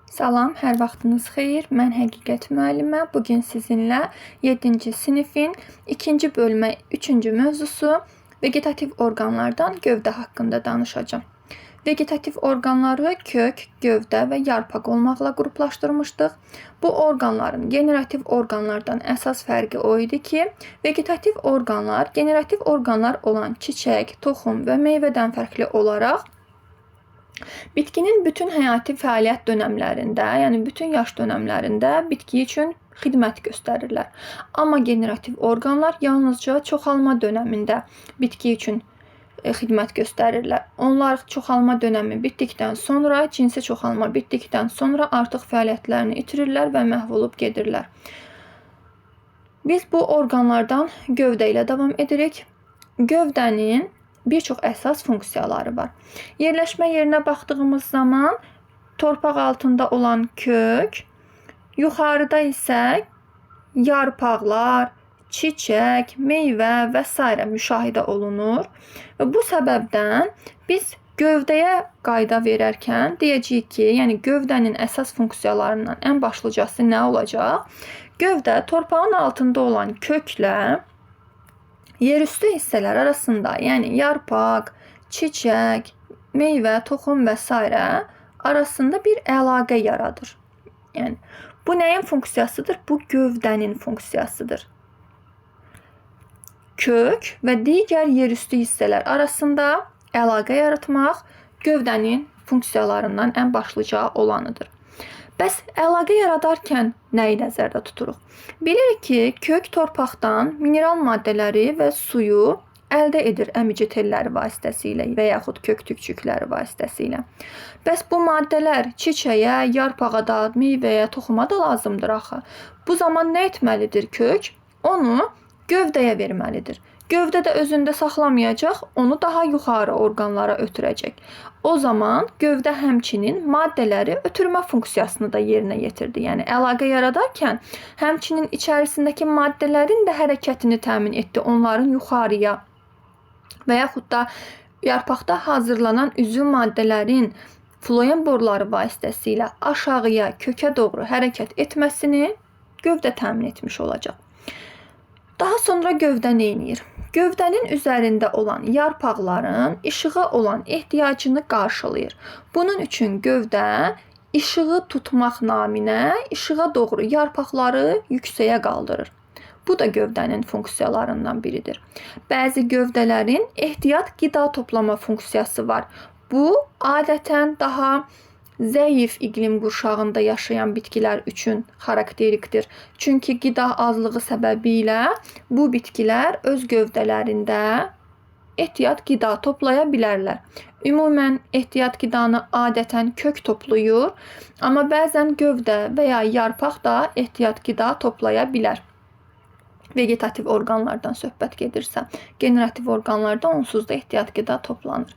Salam, hər vaxtınız xeyir. Mən Həqiqət müəllimə. Bugün sizinlə 7-ci sinifin 2-ci bölmə 3-cü mövzusu vegetativ orqanlardan gövdə haqqında danışacağam. Vegetativ orqanları kök, gövdə və yarpaq olmaqla qruplaşdırmışdıq. Bu orqanların generativ orqanlardan əsas fərqi o idi ki, vegetativ orqanlar generativ orqanlar olan çiçək, toxum və meyvədən fərqli olaraq bitkinin bütün həyati fəaliyyət dönəmlərində, yəni bütün yaş dönəmlərində bitki üçün xidmət göstərirlər. Amma generativ orqanlar yalnızca çoxalma dönəmində bitki üçün xidmət göstərirlər. Onlar çoxalma dönəmi bitdikdən sonra, cinsi çoxalma bitdikdən sonra artıq fəaliyyətlərini itirirlər və məhv olub gedirlər. Biz bu orqanlardan gövdə ilə davam edirik. Gövdənin bir çox əsas funksiyaları var. Yerləşmə yerinə baxdığımız zaman torpaq altında olan kök, yuxarıda isə yarpaqlar, çiçək, meyvə və s. müşahidə olunur. Və bu səbəbdən biz gövdəyə qayda verərkən deyəcəyik ki, yəni gövdənin əsas funksiyalarından ən başlıcası nə olacaq? Gövdə torpağın altında olan köklə yerüstü hissələr arasında, yəni yarpaq, çiçək, meyvə, toxum və s. arasında bir əlaqə yaradır. Yəni bu nəyin funksiyasıdır? Bu gövdənin funksiyasıdır. Kök və digər yerüstü hissələr arasında əlaqə yaratmaq gövdənin funksiyalarından ən başlıca olanıdır. Bəs əlaqə yaradarkən nəyi nəzərdə tuturuq? Bilirik ki, kök torpaqdan mineral maddələri və suyu əldə edir əmici telləri vasitəsilə və yaxud kök tükçükləri vasitəsilə. Bəs bu maddələr çiçəyə, yarpağa da, meyvəyə, toxuma da lazımdır axı. Bu zaman nə etməlidir kök? Onu gövdəyə verməlidir. Gövdə də özündə saxlamayacaq, onu daha yuxarı orqanlara ötürəcək. O zaman gövdə həmçinin maddələri ötürmə funksiyasını da yerinə yetirdi. Yəni əlaqə yaradarkən həmçinin içərisindəki maddələrin də hərəkətini təmin etdi. Onların yuxarıya və yaxud da yarpaqda hazırlanan üzüm maddələrin floem boruları vasitəsilə aşağıya, kökə doğru hərəkət etməsini gövdə təmin etmiş olacaq. Daha sonra gövdə nə edir? Gövdənin üzərində olan yarpaqların işığa olan ehtiyacını qarşılayır. Bunun üçün gövdə işığı tutmaq naminə işığa doğru yarpaqları yüksəyə qaldırır. Bu da gövdənin funksiyalarından biridir. Bəzi gövdələrin ehtiyat qida toplama funksiyası var. Bu adətən daha zəif iqlim qurşağında yaşayan bitkilər üçün xarakterikdir. Çünki qida azlığı səbəbilə bu bitkilər öz gövdələrində ehtiyat qida toplaya bilərlər. Ümumən ehtiyat qidanı adətən kök toplayır, amma bəzən gövdə və ya yarpaq da ehtiyat qida toplaya bilər. Vegetativ orqanlardan söhbət gedirsə, generativ orqanlarda onsuz da ehtiyat qida toplanır.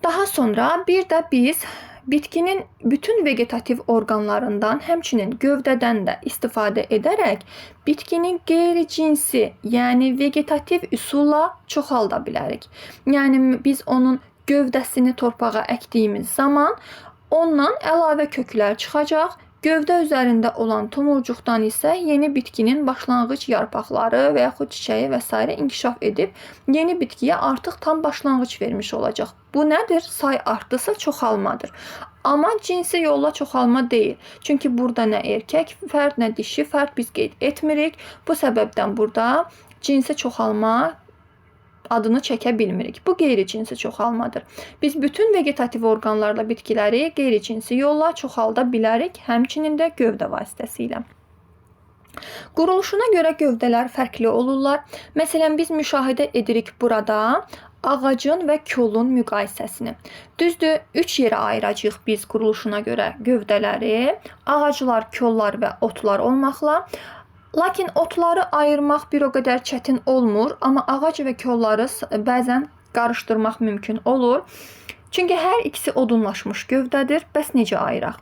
Daha sonra bir də biz bitkinin bütün vegetativ orqanlarından, həmçinin gövdədən də istifadə edərək bitkinin qeyri-cinsi, yəni vegetativ üsulla çoxalda bilərik. Yəni biz onun gövdəsini torpağa əkdiyimiz zaman ondan əlavə köklər çıxacaq. Gövdə üzərində olan tomurcuqdan isə yeni bitkinin başlanğıc yarpaqları və yaxud çiçəyi və s. inkişaf edib yeni bitkiyə artıq tam başlanğıc vermiş olacaq. Bu nədir? Say artdısa çoxalmadır. Amma cinsi yolla çoxalma deyil. Çünki burada nə erkək fərd, nə dişi fərd biz qeyd etmirik. Bu səbəbdən burada cinsi çoxalma adını çəkə bilmirik. Bu qeyri-cinsi çoxalmadır. Biz bütün vegetativ orqanlarla bitkiləri qeyri-cinsi yolla çoxalda bilərik, həmçinin də gövdə vasitəsilə. Quruluşuna görə gövdələr fərqli olurlar. Məsələn, biz müşahidə edirik burada ağacın və kolun müqayisəsini. Düzdür, 3 yerə ayıracağıq biz quruluşuna görə gövdələri. Ağaclar, kollar və otlar olmaqla. Lakin otları ayırmaq bir o qədər çətin olmur, amma ağac və kolları bəzən qarışdırmaq mümkün olur. Çünki hər ikisi odunlaşmış gövdədir. Bəs necə ayıraq?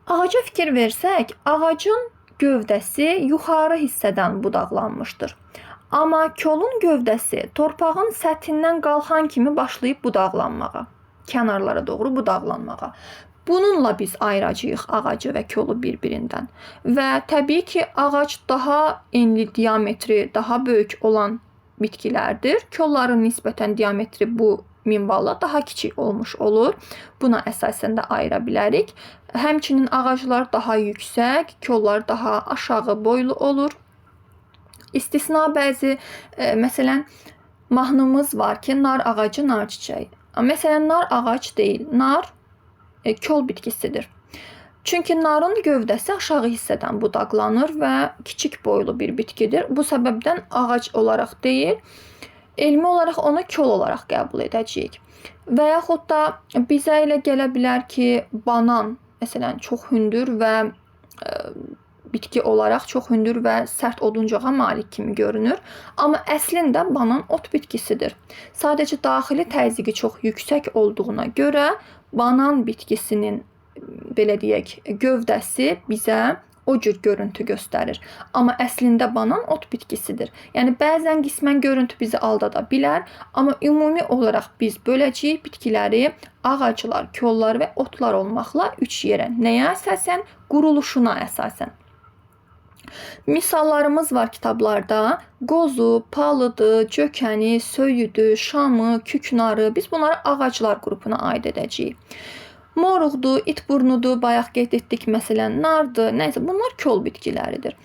Ağaca fikir versək, ağacın gövdəsi yuxarı hissədən budaqlanmışdır. Amma kolun gövdəsi torpağın səthindən qalxan kimi başlayıb budaqlanmağa, kənarlara doğru budaqlanmağa. Bununla biz ayıracağıq ağacı və kolu bir-birindən. Və təbii ki, ağac daha enli, diametri daha böyük olan bitkilərdir. Kolların nisbətən diametri bu minvalla daha kiçik olmuş olur. Buna əsasən də ayıra bilərik. Həmçinin ağaclar daha yüksək, kollar daha aşağı boylu olur. İstisna bəzi, məsələn, mahnımız var ki, nar ağacı, nar çiçəyi. Məsələn, nar ağac deyil, nar kol bitkisidir. Çünki narın gövdəsi aşağı hissədən budaqlanır və kiçik boylu bir bitkidir. Bu səbəbdən ağac olaraq deyil, elmi olaraq onu kol olaraq qəbul edəcəyik. Və yaxud da bizə elə gələ bilər ki, banan, məsələn, çox hündür və bitki olaraq çox hündür və sərt oduncağa malik kimi görünür. Amma əslində banan ot bitkisidir. Sadəcə daxili təzyiqi çox yüksək olduğuna görə banan bitkisinin, belə deyək, gövdəsi bizə o cür görüntü göstərir. Amma əslində banan ot bitkisidir. Yəni bəzən qismən görüntü bizi aldada bilər, amma ümumi olaraq biz böləcəyik bitkiləri ağaclar, kollar və otlar olmaqla 3 yerə. Nəyə əsasən? Quruluşuna əsasən. Misallarımız var kitablarda. Qozu, palıdı, cökəni, söyüdü, şamı, küknarı. Biz bunları ağaclar qrupuna aid edəcəyik. Moruqdur, itburnudur, bayaq qeyd etdik, məsələn, nardır, nəysə, bunlar kol bitkiləridir.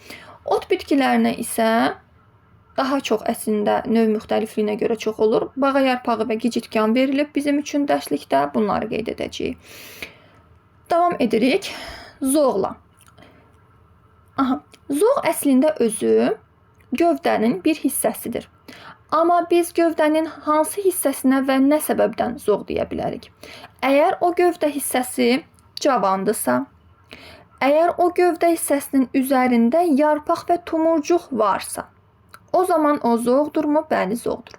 Ot bitkilərinə isə daha çox əslində növ müxtəlifliyinə görə çox olur. Bağa yarpağı və gicitkan verilib bizim üçün dərslikdə, bunları qeyd edəcəyik. Davam edirik. Zoğla. Zoğ əslində özü gövdənin bir hissəsidir. Amma biz gövdənin hansı hissəsinə və nə səbəbdən zoğ deyə bilərik? Əgər o gövdə hissəsi cavandırsa, əgər o gövdə hissəsinin üzərində yarpaq və tumurcuq varsa, o zaman o zoğdurmu? Bəli, zoğdur.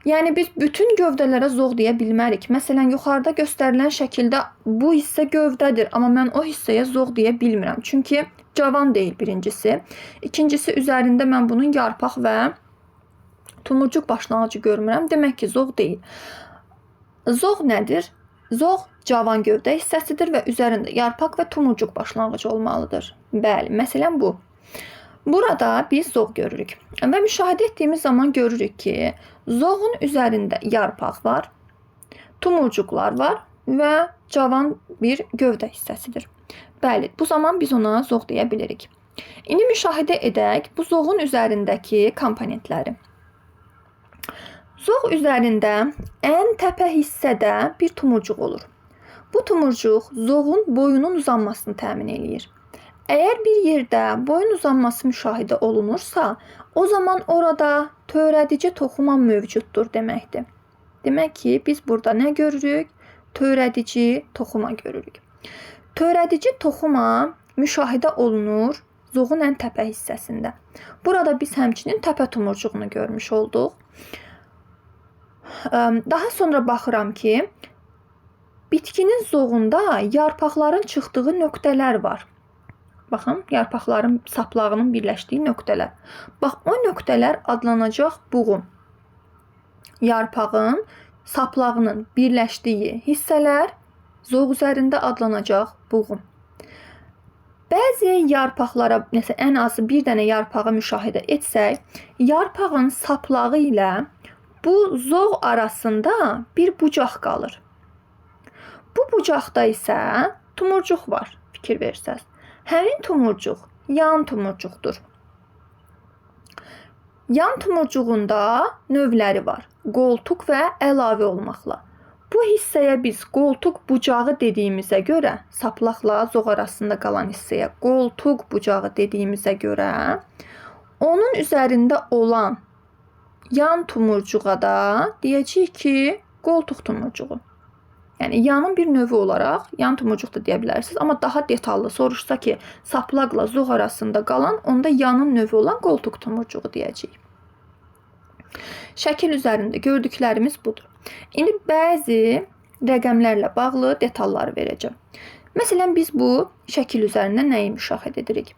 Yəni biz bütün gövdələrə zoğ deyə bilmərik. Məsələn, yuxarıda göstərilən şəkildə bu hissə gövdədir, amma mən o hissəyə zoğ deyə bilmirəm. Çünki cavan deyil birincisi. İkincisi, üzərində mən bunun yarpaq və tumurcuq başlanğıcı görmürəm. Demək ki, zoğ deyil. Zoğ nədir? Zoğ cavan gövdə hissəsidir və üzərində yarpaq və tumurcuq başlanğıcı olmalıdır. Bəli, məsələn bu. Burada biz zoğ görürük. Və müşahidə etdiyimiz zaman görürük ki, zoğun üzərində yarpaq var, tumurcuqlar var və cavan bir gövdə hissəsidir. Bəli, bu zaman biz ona zoğ deyə bilirik. İndi müşahidə edək bu zoğun üzərindəki komponentləri. Zoğ üzərində ən təpə hissədə bir tumurcuq olur. Bu tumurcuq zoğun boyunun uzanmasını təmin eləyir. Əgər bir yerdə boyun uzanması müşahidə olunursa, o zaman orada törədici toxuma mövcuddur deməkdir. Demək ki, biz burada nə görürük? Törədici toxuma görürük. Törədici toxuma müşahidə olunur zoğun ən təpə hissəsində. Burada biz həmçinin təpə tumurcuğunu görmüş olduq. Daha sonra baxıram ki, bitkinin zoğunda yarpaqların çıxdığı nöqtələr var. Baxın, yarpaqların saplağının birləşdiyi nöqtələr. Bax, o nöqtələr adlanacaq buğum. Yarpağın saplağının birləşdiyi hissələr zoğ üzərində adlanacaq buğum. Bəzi yarpaqlara, məsələn, ən azı bir dənə yarpağı müşahidə etsək, yarpağın saplağı ilə bu zoğ arasında bir bucaq qalır. Bu bucaqda isə tumurcuq var, fikir versəz. Həmin tumurcuq yan tumurcuqdur. Yan tumurcuğunda növləri var. Qoltuq və əlavə olmaqla. Bu hissəyə biz qoltuq bucağı dediyimizə görə, saplaqla zoğ arasında qalan hissəyə qoltuq bucağı dediyimizə görə, onun üzərində olan yan tumurcuğa da deyəcəyik ki, qoltuq tumurcuğu. Yəni yanın bir növü olaraq yan tumurcuq da deyə bilərsiniz, amma daha detallı soruşsa ki, saplaqla zoğ arasında qalan, onda yanın növü olan qoltuq tumurcuğu deyəcəyik. Şəkil üzərində gördüklərimiz budur. İndi bəzi rəqəmlərlə bağlı detalları verəcəm. Məsələn, biz bu şəkil üzərində nəyi müşahidə edirik?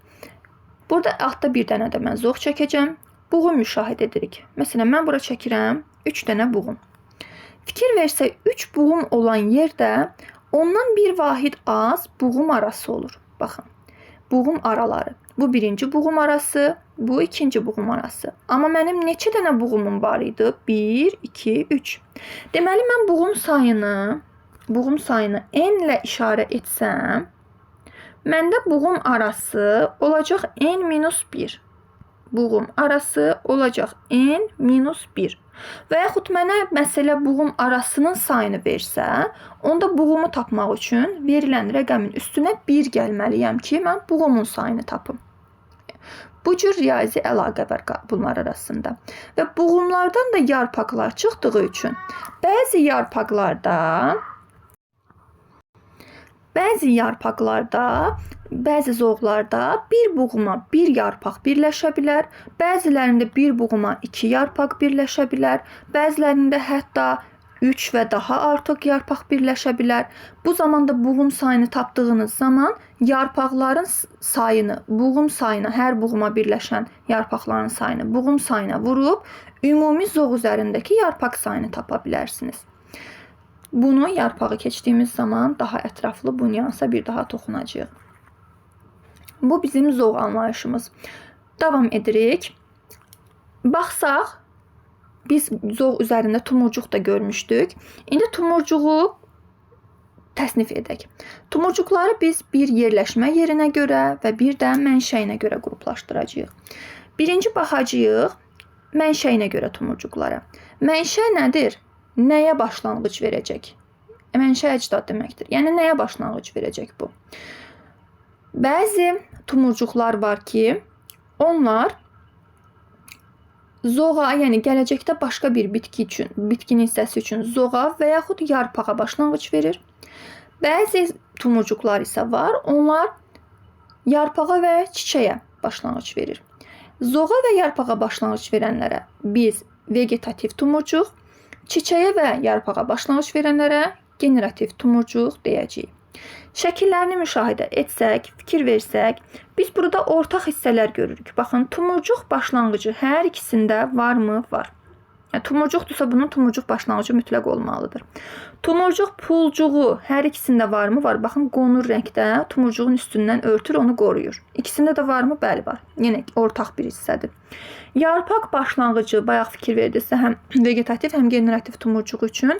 Burada altda bir dənə də mən zoğ çəkəcəm. Buğum müşahidə edirik. Məsələn, mən bura çəkirəm 3 dənə buğum. Fikir versək, 3 buğum olan yerdə Ondan bir vahid az buğum arası olur. Baxın. Buğum araları. Bu birinci buğum arası, bu ikinci buğum arası. Amma mənim neçə dənə buğumum var idi? 1, 2, 3. Deməli mən buğum sayını n ilə işarə etsəm, məndə buğum arası olacaq n-1. Buğum arası olacaq n-1. Və yaxud mənə məsələ buğum arasının sayını versə, onda buğumu tapmaq üçün verilən rəqəmin üstünə 1 gəlməliyəm ki, mən buğumun sayını tapım. Bu cür riyazi əlaqə var bunlar arasında. Və buğumlardan da yarpaqlar çıxdığı üçün bəzi yarpaqlarda, bəzi zoğlarda bir buğuma bir yarpaq birləşə bilər, bəzilərində bir buğuma 2 yarpaq birləşə bilər, bəzilərində hətta 3 və daha artıq yarpaq birləşə bilər. Bu zamanda buğum sayını tapdığınız zaman yarpaqların sayını, buğum sayına, hər buğuma birləşən yarpaqların sayını buğum sayına vurub ümumi zoğ üzərindəki yarpaq sayını tapa bilərsiniz. Bunu yarpağı keçdiyimiz zaman daha ətraflı bu nüansa bir daha toxunacağıq. Bu bizim zoğ anlayışımız. Davam edirik. Baxsaq, biz zoğ üzərində tumurcuq da görmüşdük. İndi tumurcuğu təsnif edək. Tumurcuqları biz bir yerləşmə yerinə görə və bir də mənşəyinə görə qruplaşdıracağıq. Birinci baxacağıq mənşəyinə görə tumurcuqlara. Mənşə nədir? Nəyə başlanğıc verəcək? Mənşə əcdad deməkdir. Yəni nəyə başlanğıc verəcək bu? Bəzi tumurcuqlar var ki, onlar zoğa, yəni gələcəkdə başqa bir bitki üçün, bitkinin hissəsi üçün zoğa və yaxud yarpağa başlanğıc verir. Bəzi tumurcuqlar isə var, onlar yarpağa və çiçəyə başlanğıc verir. Zoğa və yarpağa başlanğıc verənlərə biz vegetativ tumurcuq, çiçəyə və yarpağa başlanğıc verənlərə generativ tumurcuq deyəcəyik. Şəkillərini müşahidə etsək, fikir versək, biz burada ortaq hissələr görürük. Baxın, tumurcuq başlanğıcı hər ikisində varmı? Var. Tumurcuqdursa bunun tumurcuq başlanğıcı mütləq olmalıdır. Tumurcuq pulcuğu hər ikisində varmı? Var. Baxın, qonur rəngdə tumurcuğun üstündən örtür, onu qoruyur. İkisində də varmı? Bəli, var. Yenə ortaq bir hissədir. Yarpaq başlanğıcı, bayaq fikir verdinizsə, həm vegetativ, həm generativ tumurcuq üçün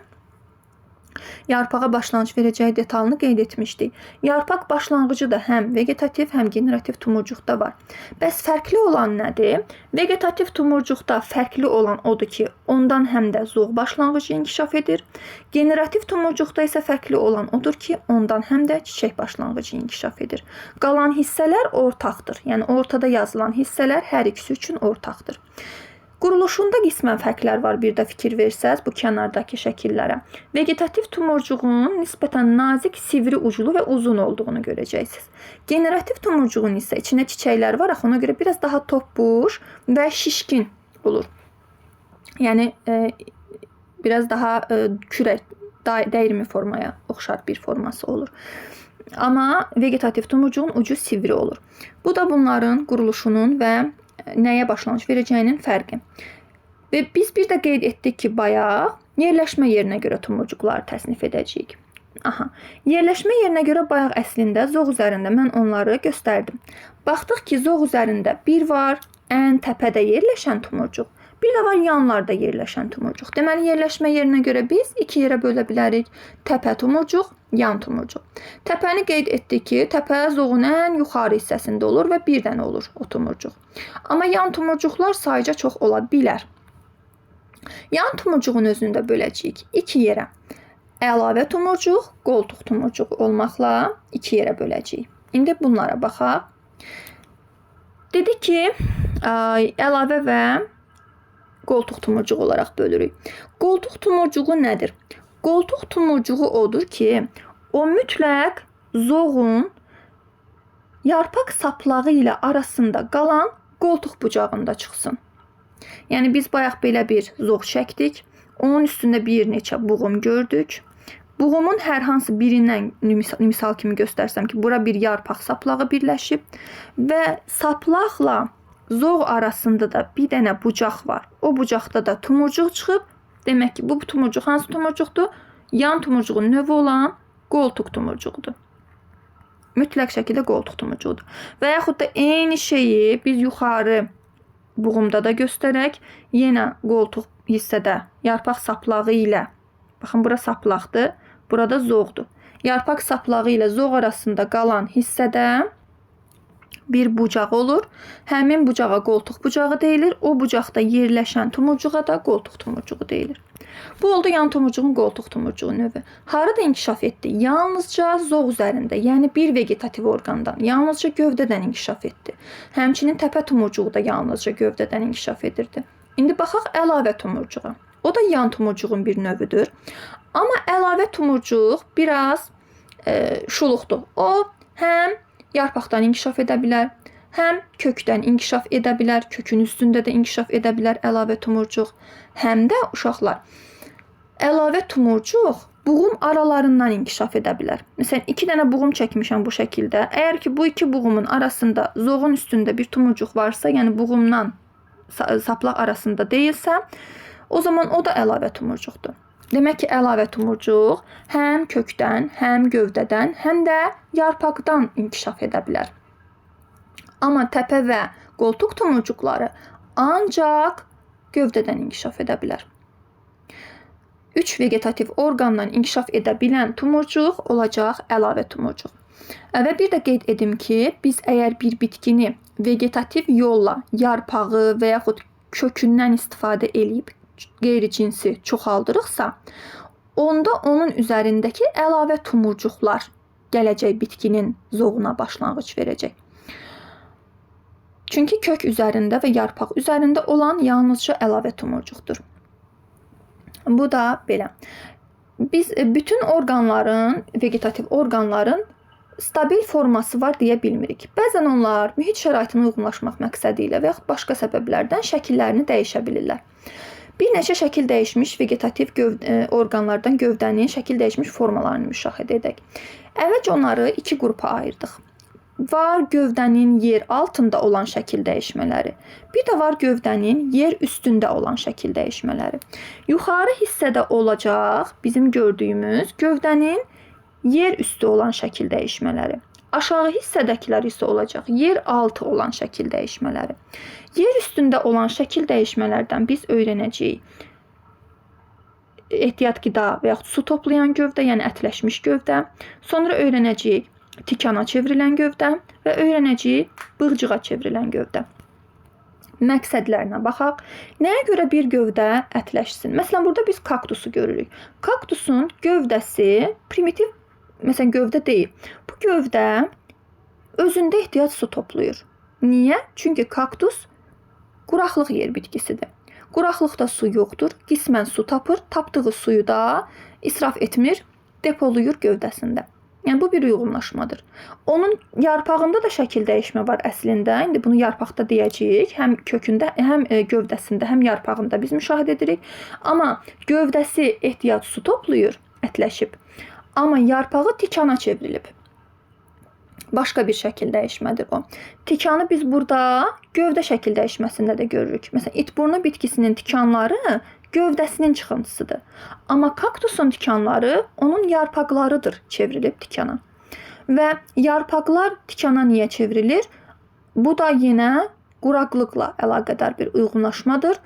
yarpağa başlanğıc verəcəyi detalını qeyd etmişdik. Yarpaq başlanğıcı da həm vegetativ, həm generativ tumurcuqda var. Bəs fərqli olan nədir? Vegetativ tumurcuqda fərqli olan odur ki, ondan həm də zoğ başlanğıcı inkişaf edir. Generativ tumurcuqda isə fərqli olan odur ki, ondan həm də çiçək başlanğıcı inkişaf edir. Qalan hissələr ortaqdır. Yəni ortada yazılan hissələr hər ikisi üçün ortaqdır. Quruluşunda qismən fərqlər var, bir də fikir versəz bu kənardakı şəkillərə. Vegetativ tumurcuğun nisbətən nazik, sivri uclu və uzun olduğunu görəcəksiniz. Generativ tumurcuğun isə içində çiçəklər var, ona görə biraz daha topbuş və şişkin olur. Yəni biraz daha kürək, dəyirmi formaya oxşar bir forması olur. Amma vegetativ tumurcuğun ucu sivri olur. Bu da bunların quruluşunun və nəyə başlanğıc verəcəyinin fərqi. Və biz bir də qeyd etdik ki, bayaq yerləşmə yerinə görə tumurcuqları təsnif edəcəyik. Yerləşmə yerinə görə bayaq əslində zoğ üzərində mən onları göstərdim. Baxdıq ki, zoğ üzərində bir var, ən təpədə yerləşən tumurcuq, bir də var yanlarda yerləşən tumurcuq. Deməli, yerləşmə yerinə görə biz 2 yerə bölə bilərik. Təpə tumurcuq, yan tumurcuq. Təpəni qeyd etdik ki, təpə zoğun ən yuxarı hissəsində olur və bir dənə olur o tumurcuq. Amma yan tumurcuqlar sayca çox ola bilər. Yan tumurcuğun özünü də böləcəyik 2 yerə. Əlavə tumurcuq, qoltuq tumurcuq olmaqla 2 yerə böləcəyik. İndi bunlara baxaq. Dedik ki, əlavə və qoltuq tumurcuq olaraq bölürük. Qoltuq tumurcuğu nədir? Qoltuq tumurcuğu odur ki, o mütləq zoğun yarpaq saplağı ilə arasında qalan qoltuq bucağında çıxsın. Yəni biz bayaq belə bir zoğ çəkdik. Onun üstündə bir neçə buğum gördük. Buğumun hər hansı birindən misal kimi göstərsəm ki, bura bir yarpaq saplağı birləşib və saplaqla zoğ arasında da bir dənə bucaq var. O bucaqda da tumurcuq çıxıb. Demək ki, bu tumurcuq hansı tumurcuqdur? Yan tumurcuğun növü olan qoltuq tumurcuğudur. Mütləq şəkildə qoltuq tumurcuğudur. Və yaxud da eyni şeyi biz yuxarı buğumda da göstərək. Yenə qoltuq hissədə yarpaq saplağı ilə, baxın bura saplaqdır, burada zoğdur. Yarpaq saplağı ilə zoğ arasında qalan hissədə bir bucaq olur. Həmin bucağa qoltuq bucağı deyilir. O bucaqda yerləşən tumurcuğa da qoltuq tumurcuğu deyilir. Bu oldu yan tumurcuğun qoltuq tumurcuğu növü. Harada inkişaf etdi? Yalnızca zoğ üzərində, yəni bir vegetativ orqandan, yalnızca gövdədən inkişaf etdi. Həmçinin təpə tumurcuğu da yalnızca gövdədən inkişaf edirdi. İndi baxaq əlavə tumurcuğa. O da yan tumurcuğun bir növüdür. Amma əlavə tumurcuq biraz şuluqdur. O həm yarpaqdan inkişaf edə bilər, həm kökdən inkişaf edə bilər, kökün üstündə də inkişaf edə bilər əlavə tumurcuq. Həm də uşaqlar, əlavə tumurcuq buğum aralarından inkişaf edə bilər. Məsələn, 2 dənə buğum çəkmişəm bu şəkildə. Əgər ki, bu 2 buğumun arasında, zoğun üstündə bir tumurcuq varsa, yəni buğumdan saplaq arasında deyilsə, o zaman o da əlavə tumurcuqdur. Demək ki, əlavə tumurcuq həm kökdən, həm gövdədən, həm də yarpaqdan inkişaf edə bilər. Amma təpə və qoltuq tumurcuqları ancaq gövdədən inkişaf edə bilər. 3 vegetativ orqandan inkişaf edə bilən tumurcuq olacaq əlavə tumurcuq. Və bir də qeyd edim ki, biz əgər bir bitkini vegetativ yolla yarpağı və yaxud kökündən istifadə edib qeyri-cinsi çoxaldırıqsa, onda onun üzərindəki əlavə tumurcuqlar gələcək bitkinin zoğuna başlanğıc verəcək. Çünki kök üzərində və yarpaq üzərində olan yalnızca əlavə tumurcuqdur. Bu da belə. Biz bütün orqanların, vegetativ orqanların stabil forması var deyə bilmirik. Bəzən onlar mühit şəraitinə uyğunlaşmaq məqsədi ilə və yaxud başqa səbəblərdən şəkillərini dəyişə bilirlər. Bir neçə şəkil dəyişmiş vegetativ orqanlardan gövdənin şəkil dəyişmiş formalarını müşahidə edək. Əvvəlcə onları 2 qrupa ayırdıq. Var gövdənin yer altında olan şəkil dəyişmələri. Bir də var gövdənin yer üstündə olan şəkil dəyişmələri. Yuxarı hissədə olacaq bizim gördüyümüz gövdənin yer üstü olan şəkil dəyişmələri. Aşağı hissədəkilər isə olacaq yer altı olan şəkil dəyişmələri. Yer üstündə olan şəkil dəyişmələrdən biz öyrənəcəyik. Ehtiyat qida və yaxud su toplayan gövdə, yəni ətləşmiş gövdə. Sonra öyrənəcəyik tikana çevrilən gövdə və öyrənəcəyik bığcığa çevrilən gövdə. Məqsədlərinə baxaq. Nəyə görə bir gövdə ətləşsin? Məsələn, burada biz kaktusu görürük. Kaktusun gövdəsi primitiv, məsələn, gövdə deyil. Bu gövdə özündə ehtiyac su toplayır. Niyə? Çünki kaktus quraqlıq yer bitkisidir. Quraqlıqda su yoxdur, qismən su tapır, tapdığı suyu da israf etmir, depoluyur gövdəsində. Yəni, bu bir uyğunlaşmadır. Onun yarpağında da şəkil dəyişmə var əslində. İndi bunu yarpaqda deyəcəyik. Həm kökündə, həm gövdəsində, həm yarpağında biz müşahidə edirik. Amma gövdəsi ehtiyac su toplayır, ətləşib. Amma yarpağı tikana çevrilib. Başqa bir şəkil dəyişmədir o. Tikanı biz burada gövdə şəkil dəyişməsində də görürük. Məsələn, itburnu bitkisinin tikanları gövdəsinin çıxıntısıdır. Amma kaktusun tikanları onun yarpaqlarıdır çevrilib tikana. Və yarpaqlar tikana niyə çevrilir? Bu da yenə quraqlıqla əlaqədar bir uyğunlaşmadır.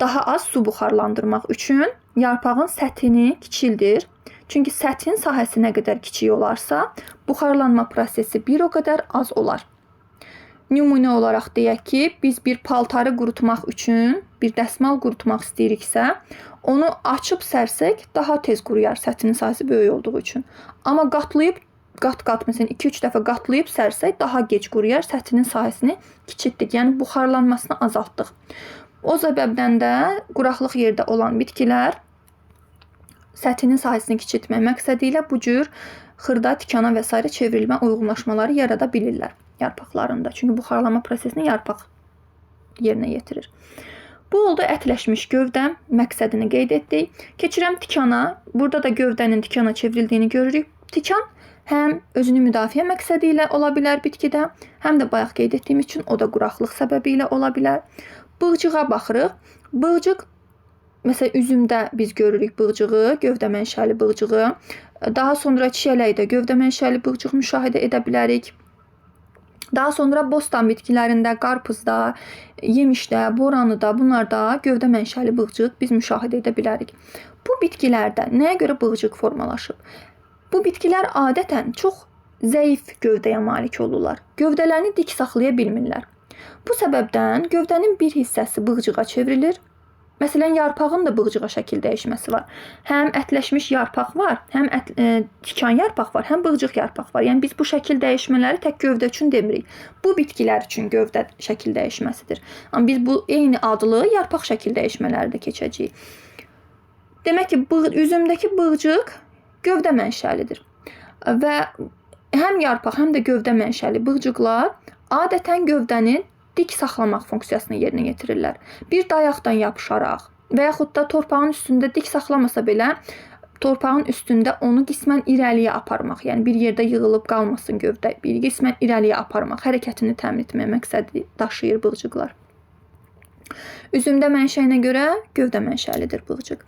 Daha az su buxarlandırmaq üçün yarpağın səthini kiçildir. Çünki səthin sahəsi nə qədər kiçik olarsa, buxarlanma prosesi bir o qədər az olar. Nümunə olaraq deyək ki, biz bir paltarı qurutmaq üçün bir dəsmal qurutmaq istəyiriksə, onu açıb sərsək daha tez quruyar, səthinin sahəsi böyük olduğu üçün. Amma qatlayıb, qat-qat, məsələn 2-3 dəfə qatlayıb sərsək daha gec quruyar, səthinin sahəsini kiçiltdik, yəni buxarlanmasını azaltdıq. O səbəbdən də quraqlıq yerdə olan bitkilər səthinin sahəsini kiçiltmək məqsədi ilə bu cür xırda, tikana və s. çevrilmə uyğunlaşmaları yarada bilirlər yarpaqlarında. Çünki buxarlanma prosesini yarpaq yerinə yetirir. Bu oldu ətləşmiş gövdə, məqsədini qeyd etdik. Keçirəm tikana. Burada da gövdənin tikana çevrildiyini görürük. Tikan həm özünü müdafiə məqsədi ilə ola bilər bitkidə, həm də bayaq qeyd etdiyim üçün o da quraqlıq səbəbi ilə ola bilər. Bığcığa baxırıq. Bığcıq Məsələn, üzümdə biz görürük bığcığı, gövdə mənşəli bığcığı. Daha sonra çiyələkdə gövdə mənşəli bığcıq müşahidə edə bilərik. Daha sonra bostan bitkilərində, qarpızda, yemişdə, boranıda, bunlarda gövdə mənşəli bığcıq biz müşahidə edə bilərik. Bu bitkilərdə nəyə görə bığcıq formalaşıb? Bu bitkilər adətən çox zəif gövdəyə malik olurlar. Gövdələrini dik saxlaya bilmirlər. Bu səbəbdən gövdənin bir hissəsi bığcığa çevrilir. Məsələn, yarpağın da bığcığa şəkil dəyişməsi var. Həm ətləşmiş yarpaq var, həm tikan yarpaq var, həm bığcıq yarpaq var. Yəni biz bu şəkil dəyişmələri tək gövdə üçün demirik. Bu bitkilər üçün gövdə şəkil dəyişməsidir. Amma biz bu eyni adlı yarpaq şəkil dəyişmələri də keçəcəyik. Demək ki, üzümdəki bığcıq gövdə mənşəlidir. Və həm yarpaq, həm də gövdə mənşəli bığcıqlar adətən gövdənin dik saxlamaq funksiyasını yerinə yetirirlər. Bir dayaqdan yapışaraq və yaxud da torpağın üstündə dik saxlamasa belə, torpağın üstündə onu qismən irəliyə aparmaq, yəni bir yerdə yığılıb qalmasın gövdə, bir qismən irəliyə aparmaq, hərəkətini təmin etmək məqsədi daşıyır bığcıqlar. Üzümdə mənşəyinə görə gövdə mənşəlidir bığcıq.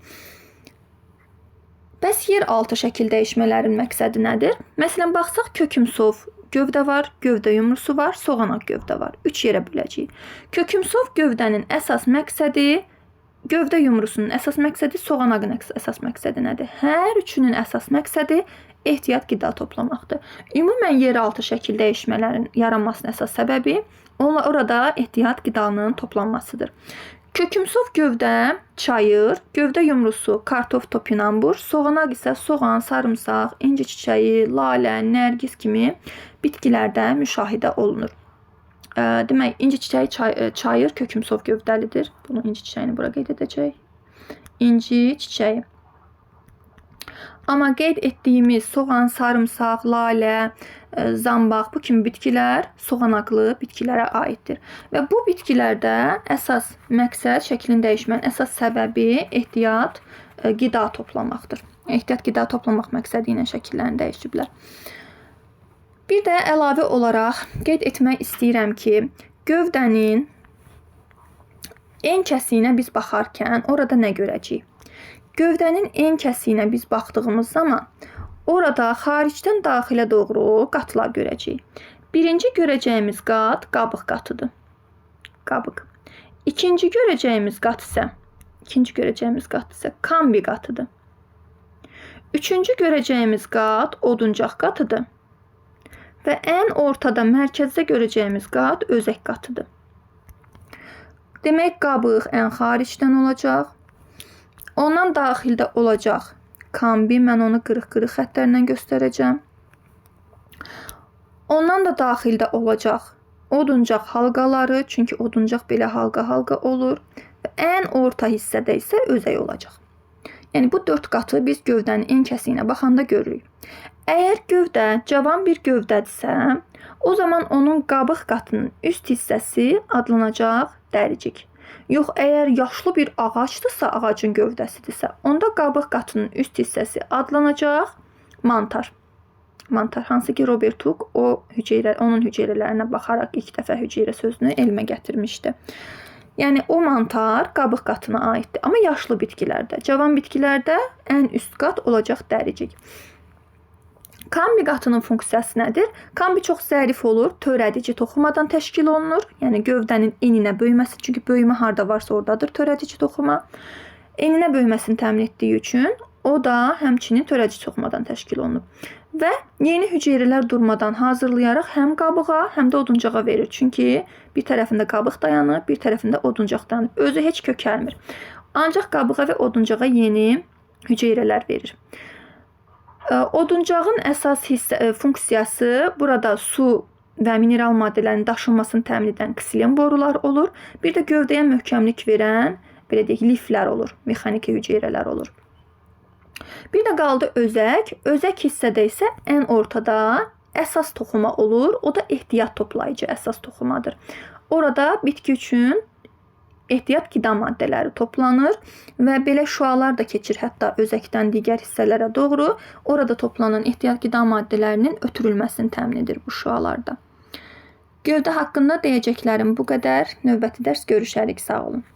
Bəs yer altı şəkil dəyişmələrin məqsədi nədir? Məsələn, baxsaq kökümsov gövdə var, gövdə yumrusu var, soğanaq gövdə var. 3 yerə böləcəyik. Kökümsov gövdənin əsas məqsədi, gövdə yumrusunun əsas məqsədi, soğanağın əsas məqsədi nədir? Hər üçünün əsas məqsədi ehtiyat qida toplamaqdır. Ümumən yeraltı şəkil dəyişmələrin yaranmasının əsas səbəbi orada ehtiyat qidanın toplanmasıdır. Kökümsov gövdə çayır, gövdə yumrusu kartof, topinambur, soğanaq isə soğan, sarımsaq, inci çiçəyi, lalə, nərgiz kimi bitkilərdə müşahidə olunur. Demək, inci çiçəyi çayır kökümsov gövdəlidir. Bunu inci çiçəyini bura qeyd edəcək. İnci çiçəyi. Amma qeyd etdiyimiz soğan, sarımsaq, lalə, zambaq bu kimi bitkilər soğanaqlı bitkilərə aiddir. Və bu bitkilərdə əsas məqsəd, şəklin dəyişmənin əsas səbəbi ehtiyat qida toplamaqdır. Ehtiyat qida toplamaq məqsədi ilə şəkillərini dəyişiblər. Bir də əlavə olaraq qeyd etmək istəyirəm ki, gövdənin en kəsiyinə biz baxarkən orada nə görəcəyik? Gövdənin en kəsiyinə biz baxdığımız zaman orada xaricdən daxilə doğru qatlar görəcəyik. Birinci görəcəyimiz qat qabıq qatıdır. Qabıq. İkinci görəcəyimiz qat isə kambi qatıdır. Üçüncü görəcəyimiz qat oduncaq qatıdır. Və ən ortada mərkəzdə görəcəyimiz qat özək qatıdır. Demək, qabıq ən xaricdən olacaq. Ondan daxildə olacaq kambi, mən onu qırıq-qırıq xətlərlə göstərəcəm. Ondan da daxildə olacaq oduncaq halqaları, çünki oduncaq belə halqa-halqa olur. Və ən orta hissədə isə özək olacaq. Yəni, bu 4 qatı biz gövdənin en kəsiyinə baxanda görürük. Əgər gövdə cavan bir gövdədirsə, o zaman onun qabıq qatının üst hissəsi adlanacaq dəricik. Yox, əgər yaşlı bir ağacdırsa, ağacın gövdəsidirsə, onda qabıq qatının üst hissəsi adlanacaq mantar. Mantar, hansı ki Robert Hooke onun hüceyrələrinə baxaraq ilk dəfə hüceyrə sözünü elmə gətirmişdi. Yəni, o mantar qabıq qatına aiddir. Amma yaşlı bitkilərdə, cavan bitkilərdə ən üst qat olacaq dəricik. Kambi qatının funksiyası nədir? Kambi çox zərif olur, törədici toxumadan təşkil olunur. Yəni, gövdənin eninə böyüməsi, çünki böyümə harda varsa oradadır törədici toxuma. Eninə böyüməsini təmin etdiyi üçün o da həmçinin törədici toxumadan təşkil olunub. Və yeni hüceyrələr durmadan hazırlayaraq həm qabığa, həm də oduncağa verir. Çünki bir tərəfində qabıq dayanır, bir tərəfində oduncaq dayanır. Özü heç kökəlmir. Ancaq qabığa və oduncağa yeni hüceyrələr verir. Oduncağın əsas funksiyası burada su və mineral maddələrin daşınmasını təmin edən ksilem borular olur. Bir də gövdəyə möhkəmlik verən, belə deyək, liflər olur, mexaniki hüceyrələr olur. Bir də qaldı özək. Özək hissədə isə ən ortada əsas toxuma olur. O da ehtiyat toplayıcı əsas toxumadır. Orada bitki üçün ehtiyat qida maddələri toplanır və belə şüalar da keçir hətta özəkdən digər hissələrə doğru. Orada toplanan ehtiyat qida maddələrinin ötürülməsini təmin edir bu şüalarda. Gövdə haqqında deyəcəklərim bu qədər. Növbəti dərs görüşərik. Sağ olun.